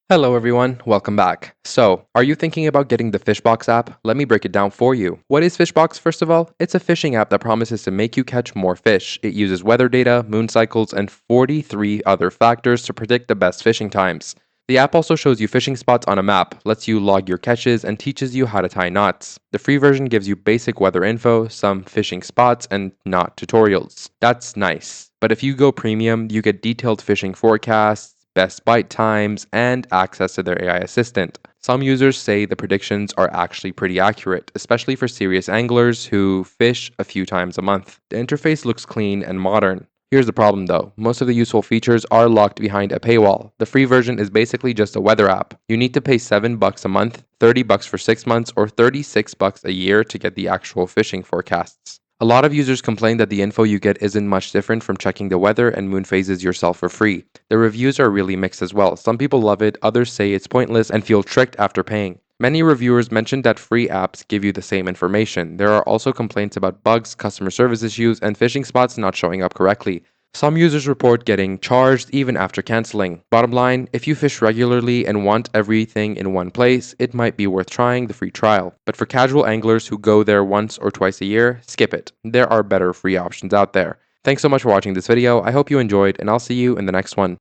Hello everyone, welcome back. So, are you thinking about getting the Fishbox app? Let me break it down for you. What is Fishbox first of all? It's a fishing app that promises to make you catch more fish. It uses weather data, moon cycles, and 43 other factors to predict the best fishing times. The app also shows you fishing spots on a map, lets you log your catches, and teaches you how to tie knots. The free version gives you basic weather info, some fishing spots, and knot tutorials. That's nice. But if you go premium, you get detailed fishing forecasts, best bite times, and access to their AI assistant. Some users say the predictions are actually pretty accurate, especially for serious anglers who fish a few times a month. The interface looks clean and modern. Here's the problem though, most of the useful features are locked behind a paywall. The free version is basically just a weather app. You need to pay $7 a month, $30 for 6 months, or $36 a year to get the actual fishing forecasts. A lot of users complain that the info you get isn't much different from checking the weather and moon phases yourself for free. The reviews are really mixed as well. Some people love it, others say it's pointless and feel tricked after paying. Many reviewers mentioned that free apps give you the same information. There are also complaints about bugs, customer service issues, and fishing spots not showing up correctly. Some users report getting charged even after canceling. Bottom line, if you fish regularly and want everything in one place, it might be worth trying the free trial. But for casual anglers who go there once or twice a year, skip it. There are better free options out there. Thanks so much for watching this video. I hope you enjoyed, and I'll see you in the next one.